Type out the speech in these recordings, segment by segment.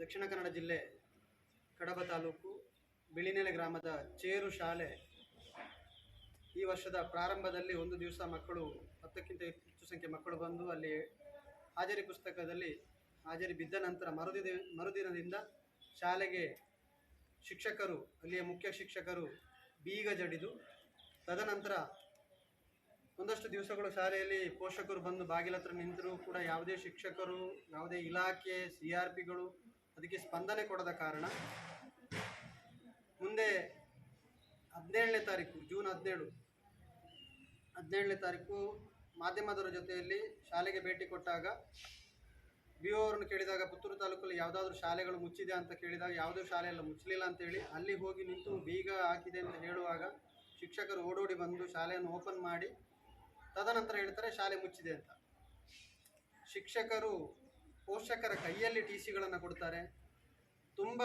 ದಕ್ಷಿಣ ಕನ್ನಡ ಜಿಲ್ಲೆ ಕಡಬ ತಾಲೂಕು ಬಿಳಿನೆಲೆ ಗ್ರಾಮದ ಚೇರು ಶಾಲೆ ಈ ವರ್ಷದ ಪ್ರಾರಂಭದಲ್ಲಿ ಒಂದು ದಿವಸ ಮಕ್ಕಳು 10ಕ್ಕಿಂತ ಹೆಚ್ಚು ಸಂಖ್ಯೆ ಮಕ್ಕಳು ಬಂದು ಅಲ್ಲಿ ಹಾಜರಿ ಪುಸ್ತಕದಲ್ಲಿ ಹಾಜರಿ ಬಿದ್ದ ನಂತರ ಮರುದಿನದಿಂದ ಶಾಲೆಗೆ ಶಿಕ್ಷಕರು, ಅಲ್ಲಿಯ ಮುಖ್ಯ ಶಿಕ್ಷಕರು ಬೀಗ ಜಡಿದು, ತದನಂತರ ಒಂದಷ್ಟು ದಿವಸಗಳು ಶಾಲೆಯಲ್ಲಿ ಪೋಷಕರು ಬಂದು ಬಾಗಿಲ ಹತ್ರ ನಿಂತರೂ ಕೂಡ ಯಾವುದೇ ಶಿಕ್ಷಕರು, ಯಾವುದೇ ಇಲಾಖೆ, CRPಗಳು ಅದಕ್ಕೆ ಸ್ಪಂದನೆ ಕೊಡದ ಕಾರಣ ಮುಂದೆ 17ನೇ ತಾರೀಕು ಜೂನ್ 17ನೇ ತಾರೀಕು ಮಾಧ್ಯಮದವರ ಜೊತೆಯಲ್ಲಿ ಶಾಲೆಗೆ ಭೇಟಿ ಕೊಟ್ಟಾಗ BO ಅವರನ್ನು ಕೇಳಿದಾಗ ಪುತ್ತೂರು ತಾಲೂಕಲ್ಲಿ ಯಾವುದಾದ್ರೂ ಶಾಲೆಗಳು ಮುಚ್ಚಿದೆ ಅಂತ ಕೇಳಿದಾಗ ಯಾವುದೂ ಶಾಲೆ ಎಲ್ಲ ಮುಚ್ಚಲಿಲ್ಲ ಅಂತೇಳಿ ಅಲ್ಲಿ ಹೋಗಿ ನಿಂತು ಬೀಗ ಹಾಕಿದೆ ಅಂತ ಹೇಳುವಾಗ ಶಿಕ್ಷಕರು ಓಡೋಡಿ ಬಂದು ಶಾಲೆಯನ್ನು ಓಪನ್ ಮಾಡಿ ತದನಂತರ ಹೇಳ್ತಾರೆ ಶಾಲೆ ಮುಚ್ಚಿದೆ ಅಂತ. ಶಿಕ್ಷಕರು ಪೋಷಕರ ಕೈಯಲ್ಲಿ TCಗಳನ್ನು ಕೊಡ್ತಾರೆ, ತುಂಬ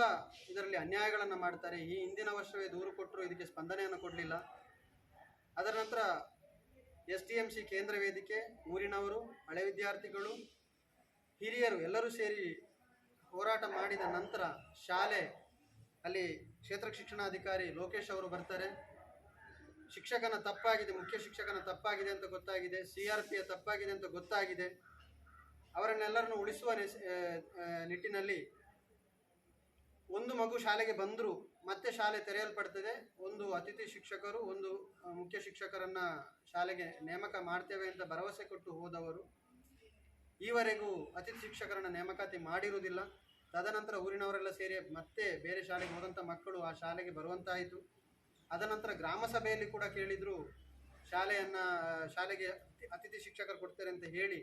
ಇದರಲ್ಲಿ ಅನ್ಯಾಯಗಳನ್ನು ಮಾಡ್ತಾರೆ. ಈ ಹಿಂದಿನ ವರ್ಷವೇ ದೂರು ಕೊಟ್ಟರು, ಇದಕ್ಕೆ ಸ್ಪಂದನೆಯನ್ನು ಕೊಡಲಿಲ್ಲ. ಅದರ ನಂತರ SDMC ಕೇಂದ್ರ ವೇದಿಕೆ, ಊರಿನವರು, ಹಳೆ ವಿದ್ಯಾರ್ಥಿಗಳು, ಹಿರಿಯರು ಎಲ್ಲರೂ ಸೇರಿ ಹೋರಾಟ ಮಾಡಿದ ನಂತರ ಶಾಲೆ ಅಲ್ಲಿ ಕ್ಷೇತ್ರ ಶಿಕ್ಷಣಾಧಿಕಾರಿ ಲೋಕೇಶ್ ಅವರು ಬರ್ತಾರೆ. ಶಿಕ್ಷಕನ ತಪ್ಪಾಗಿದೆ, ಮುಖ್ಯ ಶಿಕ್ಷಕನ ತಪ್ಪಾಗಿದೆ ಅಂತ ಗೊತ್ತಾಗಿದೆ, CRPಯ ತಪ್ಪಾಗಿದೆ ಅಂತ ಗೊತ್ತಾಗಿದೆ. ಅವರನ್ನೆಲ್ಲರನ್ನು ಉಳಿಸುವ ನಿಟ್ಟಿನಲ್ಲಿ ಒಂದು ಮಗು ಶಾಲೆಗೆ ಬಂದರೂ ಮತ್ತೆ ಶಾಲೆ ತೆರೆಯಲ್ಪಡ್ತದೆ, ಒಂದು ಅತಿಥಿ ಶಿಕ್ಷಕರು, ಒಂದು ಮುಖ್ಯ ಶಿಕ್ಷಕರನ್ನು ಶಾಲೆಗೆ ನೇಮಕ ಮಾಡ್ತೇವೆ ಅಂತ ಭರವಸೆ ಕೊಟ್ಟು ಹೋದವರು ಈವರೆಗೂ ಅತಿಥಿ ಶಿಕ್ಷಕರನ್ನು ನೇಮಕಾತಿ ಮಾಡಿರುವುದಿಲ್ಲ. ತದನಂತರ ಊರಿನವರೆಲ್ಲ ಸೇರಿ ಮತ್ತೆ ಬೇರೆ ಶಾಲೆಗೆ ಹೋದಂಥ ಮಕ್ಕಳು ಆ ಶಾಲೆಗೆ ಬರುವಂತಾಯಿತು. ಅದನಂತರ ಗ್ರಾಮ ಸಭೆಯಲ್ಲಿ ಕೂಡ ಕೇಳಿದರು, ಶಾಲೆಗೆ ಅತಿಥಿ ಶಿಕ್ಷಕರು ಕೊಡ್ತಾರೆ ಅಂತ ಹೇಳಿ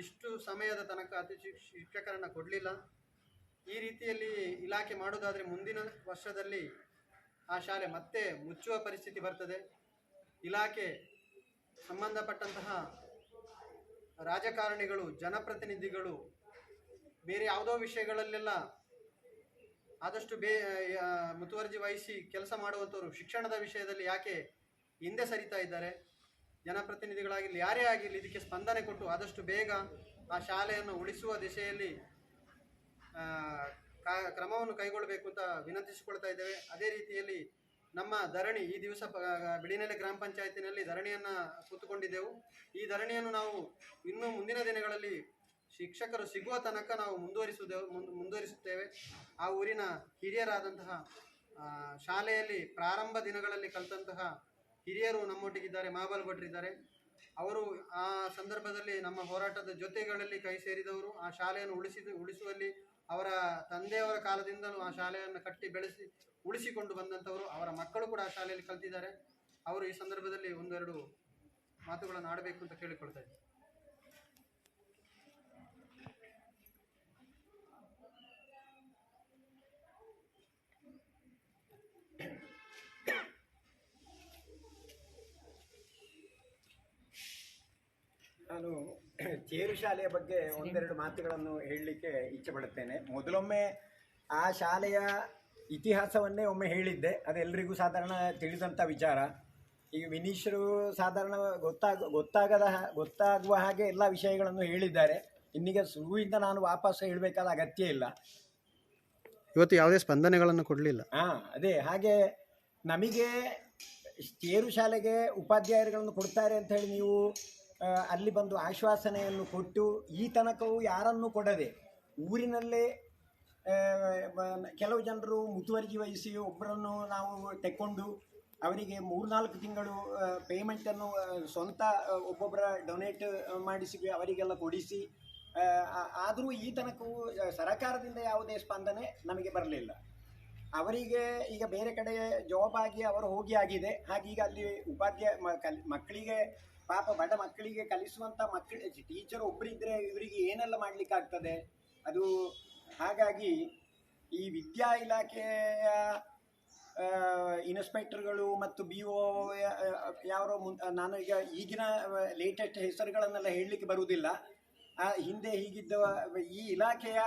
ಇಷ್ಟು ಸಮಯದ ತನಕ ಅತಿಥಿ ಶಿಕ್ಷಕರನ್ನು ಕೊಡಲಿಲ್ಲ. ಈ ರೀತಿಯಲ್ಲಿ ಇಲಾಖೆ ಮಾಡೋದಾದರೆ ಮುಂದಿನ ವರ್ಷದಲ್ಲಿ ಆ ಶಾಲೆ ಮತ್ತೆ ಮುಚ್ಚುವ ಪರಿಸ್ಥಿತಿ ಬರ್ತದೆ. ಇಲಾಖೆ ಸಂಬಂಧಪಟ್ಟಂತಹ ರಾಜಕಾರಣಿಗಳು, ಜನಪ್ರತಿನಿಧಿಗಳು ಬೇರೆ ಯಾವುದೋ ವಿಷಯಗಳಲ್ಲೆಲ್ಲ ಆದಷ್ಟು ಮುತುವರ್ಜಿ ವಹಿಸಿ ಕೆಲಸ ಮಾಡುವಂಥವರು ಶಿಕ್ಷಣದ ವಿಷಯದಲ್ಲಿ ಯಾಕೆ ಹಿಂದೆ ಸರಿತಾ ಇದ್ದಾರೆ? ಜನಪ್ರತಿನಿಧಿಗಳಾಗಿರಲಿ, ಯಾರೇ ಆಗಿರಲಿ ಇದಕ್ಕೆ ಸ್ಪಂದನೆ ಕೊಟ್ಟು ಆದಷ್ಟು ಬೇಗ ಆ ಶಾಲೆಯನ್ನು ಉಳಿಸುವ ದಿಶೆಯಲ್ಲಿ ಕ್ರಮವನ್ನು ಕೈಗೊಳ್ಳಬೇಕು ಅಂತ ವಿನಂತಿಸಿಕೊಳ್ತಾ ಇದ್ದೇವೆ. ಅದೇ ರೀತಿಯಲ್ಲಿ ನಮ್ಮ ಧರಣಿ ಈ ದಿವಸ ಬಿಳಿನೆಲೆ ಗ್ರಾಮ ಪಂಚಾಯತಿನಲ್ಲಿ ಧರಣಿಯನ್ನು ಕೂತುಕೊಂಡಿದ್ದೆವು. ಈ ಧರಣಿಯನ್ನು ನಾವು ಇನ್ನೂ ಮುಂದಿನ ದಿನಗಳಲ್ಲಿ ಶಿಕ್ಷಕರು ಸಿಗುವ ತನಕ ನಾವು ಮುಂದುವರಿಸುತ್ತೇವೆ. ಆ ಊರಿನ ಹಿರಿಯರಾದಂತಹ ಶಾಲೆಯಲ್ಲಿ ಪ್ರಾರಂಭ ದಿನಗಳಲ್ಲಿ ಕಲಿತಂತಹ ಹಿರಿಯರು ನಮ್ಮೊಟ್ಟಿಗಿದ್ದಾರೆ, ಮಹಾಬಲ್ ಭಟ್ರಿದ್ದಾರೆ. ಅವರು ಆ ಸಂದರ್ಭದಲ್ಲಿ ನಮ್ಮ ಹೋರಾಟದ ಜೊತೆಗಳಲ್ಲಿ ಕೈ ಸೇರಿದವರು. ಆ ಶಾಲೆಯನ್ನು ಉಳಿಸುವಲ್ಲಿ ಅವರ ತಂದೆಯವರ ಕಾಲದಿಂದಲೂ ಆ ಶಾಲೆಯನ್ನು ಕಟ್ಟಿ ಬೆಳೆಸಿ ಉಳಿಸಿಕೊಂಡು ಬಂದಂಥವರು. ಅವರ ಮಕ್ಕಳು ಕೂಡ ಆ ಶಾಲೆಯಲ್ಲಿ ಕಲ್ತಿದ್ದಾರೆ. ಅವರು ಈ ಸಂದರ್ಭದಲ್ಲಿ ಒಂದೆರಡು ಮಾತುಗಳನ್ನು ಆಡಬೇಕು ಅಂತ ಕೇಳಿಕೊಳ್ತಾ ಇದ್ದಾರೆ. ನಾನು ಚೇರು ಶಾಲೆಯ ಬಗ್ಗೆ ಒಂದೆರಡು ಮಾತುಗಳನ್ನು ಹೇಳಲಿಕ್ಕೆ ಇಚ್ಛೆ ಪಡುತ್ತೇನೆ. ಮೊದಲೊಮ್ಮೆ ಆ ಶಾಲೆಯ ಇತಿಹಾಸವನ್ನೇ ಒಮ್ಮೆ ಹೇಳಿದ್ದೆ, ಅದೆಲ್ಲರಿಗೂ ಸಾಧಾರಣ ತಿಳಿದಂಥ ವಿಚಾರ. ಈಗ ವಿನೀಶರು ಸಾಧಾರಣ ಗೊತ್ತಾಗುವ ಹಾಗೆ ಎಲ್ಲ ವಿಷಯಗಳನ್ನು ಹೇಳಿದ್ದಾರೆ. ಇನ್ನೀಗ ಶುರುವಿಂದ ನಾನು ವಾಪಸ್ ಹೇಳಬೇಕಾದ ಅಗತ್ಯ ಇಲ್ಲ. ಇವತ್ತು ಯಾವುದೇ ಸ್ಪಂದನೆಗಳನ್ನು ಕೊಡಲಿಲ್ಲ. ಅದೇ ಹಾಗೆ ನಮಗೆ ಚೇರು ಶಾಲೆಗೆ ಉಪಾಧ್ಯಾಯರುಗಳನ್ನು ಕೊಡ್ತಾರೆ ಅಂತ ಹೇಳಿ ನೀವು ಅಲ್ಲಿ ಬಂದು ಆಶ್ವಾಸನೆಯನ್ನು ಕೊಟ್ಟು ಈ ತನಕವೂ ಯಾರನ್ನೂ ಕೊಡದೆ ಊರಿನಲ್ಲೇ ಕೆಲವು ಜನರು ಮುತುವರ್ಜಿ ವಹಿಸಿ ಒಬ್ಬರನ್ನು ನಾವು ತೆಕ್ಕೊಂಡು ಅವರಿಗೆ 3-4 ತಿಂಗಳು ಪೇಮೆಂಟನ್ನು ಸ್ವಂತ ಒಬ್ಬೊಬ್ಬರ ಡೊನೇಟ್ ಮಾಡಿಸಿ ಅವರಿಗೆಲ್ಲ ಕೊಡಿಸಿ, ಆದರೂ ಈ ತನಕವೂ ಸರಕಾರದಿಂದ ಯಾವುದೇ ಸ್ಪಂದನೆ ನಮಗೆ ಬರಲಿಲ್ಲ. ಅವರಿಗೆ ಈಗ ಬೇರೆ ಕಡೆ ಜಾಬ್ ಆಗಿ ಅವರು ಹೋಗಿ ಆಗಿದೆ. ಹಾಗೀಗ ಅಲ್ಲಿ ಮಕ್ಕಳಿಗೆ ಪಾಪ ಬಡ ಮಕ್ಕಳಿಗೆ ಕಲಿಸುವಂಥ ಟೀಚರ್ ಒಬ್ಬರಿದ್ದರೆ ಇವರಿಗೆ ಏನೆಲ್ಲ ಮಾಡಲಿಕ್ಕಾಗ್ತದೆ ಅದು. ಹಾಗಾಗಿ ಈ ವಿದ್ಯಾ ಇಲಾಖೆಯ ಇನ್ಸ್ಪೆಕ್ಟರ್ಗಳು ಮತ್ತು BO ಯಾರೋ ನಾನು ಈಗಿನ ಲೇಟೆಸ್ಟ್ ಹೆಸರುಗಳನ್ನೆಲ್ಲ ಹೇಳಲಿಕ್ಕೆ ಬರುವುದಿಲ್ಲ. ಹಿಂದೆ ಹೀಗಿದ್ದ ಈ ಇಲಾಖೆಯ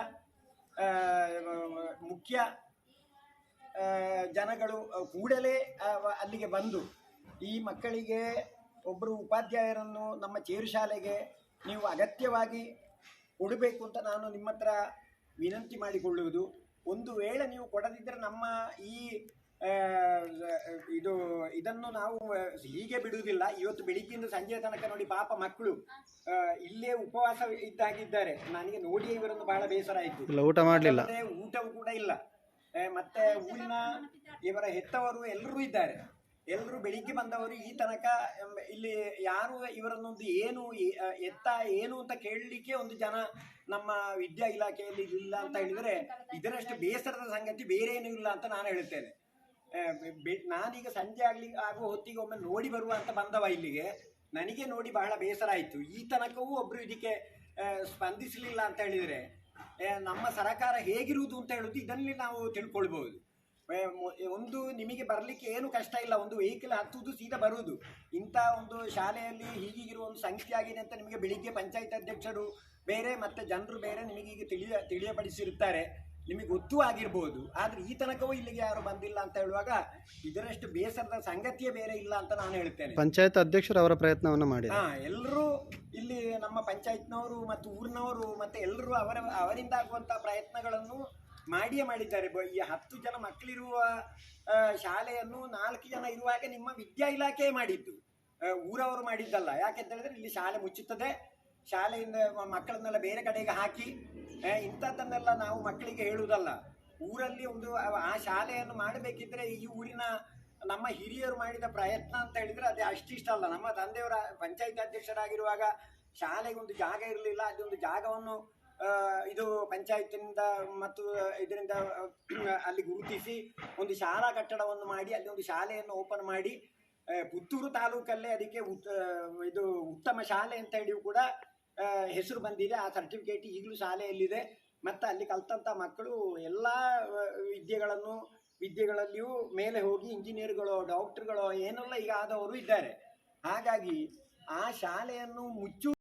ಮುಖ್ಯ ಜನಗಳು ಕೂಡಲೇ ಅಲ್ಲಿಗೆ ಬಂದು ಈ ಮಕ್ಕಳಿಗೆ ಒಬ್ಬರು ಉಪಾಧ್ಯಾಯರನ್ನು ನಮ್ಮ ಚೇರು ಶಾಲೆಗೆ ನೀವು ಅಗತ್ಯವಾಗಿ ಕೊಡಬೇಕು ಅಂತ ನಾನು ನಿಮ್ಮ ಹತ್ರ ವಿನಂತಿ ಮಾಡಿಕೊಳ್ಳುವುದು. ಒಂದು ವೇಳೆ ನೀವು ಕೊಡದಿದ್ದರೆ ನಮ್ಮ ಈ ಆ, ಇದನ್ನು ನಾವು ಹೀಗೆ ಬಿಡುವುದಿಲ್ಲ. ಇವತ್ತು ಬೆಳಿಗ್ಗೆಯಿಂದ ಸಂಜೆ ತನಕ ನೋಡಿ ಪಾಪ ಮಕ್ಕಳು ಇಲ್ಲೇ ಉಪವಾಸ ಇದ್ದಾಗಿದ್ದಾರೆ. ನನಗೆ ನೋಡಿ ಇವರನ್ನು ಬಹಳ ಬೇಸರ ಆಯಿತು. ಊಟ ಮಾಡಲಿಲ್ಲ, ಊಟವೂ ಕೂಡ ಇಲ್ಲ. ಮತ್ತೆ ಊರಿನ ಇವರ ಹೆತ್ತವರು ಎಲ್ಲರೂ ಇದ್ದಾರೆ. ಎಲ್ಲರೂ ಬೆಳಿಗ್ಗೆ ಬಂದವರು ಈ ತನಕ ಇಲ್ಲಿ ಯಾರು ಇವರನ್ನೊಂದು ಏನು ಎತ್ತ ಏನು ಅಂತ ಕೇಳಲಿಕ್ಕೆ ಒಂದು ಜನ ನಮ್ಮ ವಿದ್ಯಾ ಇಲಾಖೆಯಲ್ಲಿ ಇಲ್ಲ ಅಂತ ಹೇಳಿದರೆ ಇದರಷ್ಟು ಬೇಸರದ ಸಂಗತಿ ಬೇರೆ ಏನೂ ಇಲ್ಲ ಅಂತ ನಾನು ಹೇಳುತ್ತೇನೆ. ನಾನೀಗ ಸಂಜೆ ಆಗುವ ಹೊತ್ತಿಗೆ ಒಮ್ಮೆ ನೋಡಿ ಬರುವ ಅಂತ ಬಂದವ ಇಲ್ಲಿಗೆ. ನನಗೆ ನೋಡಿ ಬಹಳ ಬೇಸರ ಆಯಿತು. ಈ ತನಕವೂ ಒಬ್ಬರು ಇದಕ್ಕೆ ಸ್ಪಂದಿಸಲಿಲ್ಲ ಅಂತ ಹೇಳಿದರೆ ನಮ್ಮ ಸರ್ಕಾರ ಹೇಗಿರುವುದು ಅಂತ ಹೇಳುವುದು ಇದರಲ್ಲಿ ನಾವು ತಿಳ್ಕೊಳ್ಬಹುದು. ಒಂದು ನಿಮಗೆ ಬರಲಿಕ್ಕೆ ಏನು ಕಷ್ಟ ಇಲ್ಲ, ಒಂದು ವೆಹಿಕಲ್ ಹತ್ತುವುದು ಸೀದಾ ಬರುವುದು. ಇಂಥ ಒಂದು ಶಾಲೆಯಲ್ಲಿ ಹೀಗಿರುವ ಒಂದು ಸಂಖ್ಯೆ ಆಗಿದೆ ಅಂತ ನಿಮಗೆ ಬೆಳಿಗ್ಗೆ ಪಂಚಾಯತ್ ಅಧ್ಯಕ್ಷರು ಬೇರೆ ಮತ್ತು ಜನರು ಬೇರೆ ನಿಮಗೆ ಈಗ ತಿಳಿಯಪಡಿಸಿರುತ್ತಾರೆ, ನಿಮಗೆ ಗೊತ್ತೂ ಆಗಿರ್ಬೋದು. ಆದರೆ ಈ ತನಕವೂ ಇಲ್ಲಿಗೆ ಯಾರು ಬಂದಿಲ್ಲ ಅಂತ ಹೇಳುವಾಗ ಇದರಷ್ಟು ಬೇಸರದ ಸಂಗತಿಯೇ ಬೇರೆ ಇಲ್ಲ ಅಂತ ನಾನು ಹೇಳ್ತೇನೆ. ಪಂಚಾಯತ್ ಅಧ್ಯಕ್ಷರು ಅವರ ಪ್ರಯತ್ನವನ್ನು ಮಾಡಿ ಎಲ್ಲರೂ ಇಲ್ಲಿ ನಮ್ಮ ಪಂಚಾಯತ್ನವರು ಮತ್ತು ಊರಿನವರು ಮತ್ತು ಎಲ್ಲರೂ ಅವರಿಂದ ಆಗುವಂಥ ಪ್ರಯತ್ನಗಳನ್ನು ಮಾಡಿದ್ದಾರೆ. ಈ 10 ಜನ ಮಕ್ಕಳಿರುವ ಶಾಲೆಯನ್ನು 4 ಜನ ಇರುವಾಗ ನಿಮ್ಮ ವಿದ್ಯಾ ಇಲಾಖೆ ಮಾಡಿದ್ದು, ಊರವರು ಮಾಡಿದ್ದಲ್ಲ. ಯಾಕೆಂತ ಹೇಳಿದ್ರೆ ಇಲ್ಲಿ ಶಾಲೆ ಮುಚ್ಚುತ್ತದೆ, ಶಾಲೆಯಿಂದ ಮಕ್ಕಳನ್ನೆಲ್ಲ ಬೇರೆ ಕಡೆಗೆ ಹಾಕಿ ಇಂಥದ್ದನ್ನೆಲ್ಲ ನಾವು ಮಕ್ಕಳಿಗೆ ಹೇಳುವುದಲ್ಲ. ಊರಲ್ಲಿ ಒಂದು ಆ ಶಾಲೆಯನ್ನು ಮಾಡಬೇಕಿದ್ರೆ ಈ ಊರಿನ ನಮ್ಮ ಹಿರಿಯರು ಮಾಡಿದ ಪ್ರಯತ್ನ ಅಂತ ಹೇಳಿದರೆ ಅದು ಅಷ್ಟಿಷ್ಟ ಅಲ್ಲ. ನಮ್ಮ ತಂದೆಯವರ ಪಂಚಾಯತ್ ಅಧ್ಯಕ್ಷರಾಗಿರುವಾಗ ಶಾಲೆಗೆ ಒಂದು ಜಾಗ ಇರಲಿಲ್ಲ. ಅದೊಂದು ಜಾಗವನ್ನು ಇದು ಪಂಚಾಯತಿನಿಂದ ಮತ್ತು ಇದರಿಂದ ಅಲ್ಲಿ ಗುರುತಿಸಿ ಒಂದು ಶಾಲಾ ಕಟ್ಟಡವನ್ನು ಮಾಡಿ ಅಲ್ಲಿ ಒಂದು ಶಾಲೆಯನ್ನು ಓಪನ್ ಮಾಡಿ ಪುತ್ತೂರು ತಾಲೂಕಲ್ಲೇ ಅದಕ್ಕೆ ಇದು ಉತ್ತಮ ಶಾಲೆ ಅಂತ ಹೇಳಿಯೂ ಕೂಡ ಹೆಸರು ಬಂದಿದೆ. ಆ ಸರ್ಟಿಫಿಕೇಟ್ ಈಗಲೂ ಶಾಲೆಯಲ್ಲಿದೆ. ಮತ್ತು ಅಲ್ಲಿ ಕಲ್ತಂಥ ಮಕ್ಕಳು ಎಲ್ಲ ವಿದ್ಯೆಗಳಲ್ಲಿಯೂ ಮೇಲೆ ಹೋಗಿ ಇಂಜಿನಿಯರ್ಗಳು, ಡಾಕ್ಟರ್ಗಳು ಏನೆಲ್ಲ ಈಗ ಆದವರು ಇದ್ದಾರೆ. ಹಾಗಾಗಿ ಆ ಶಾಲೆಯನ್ನು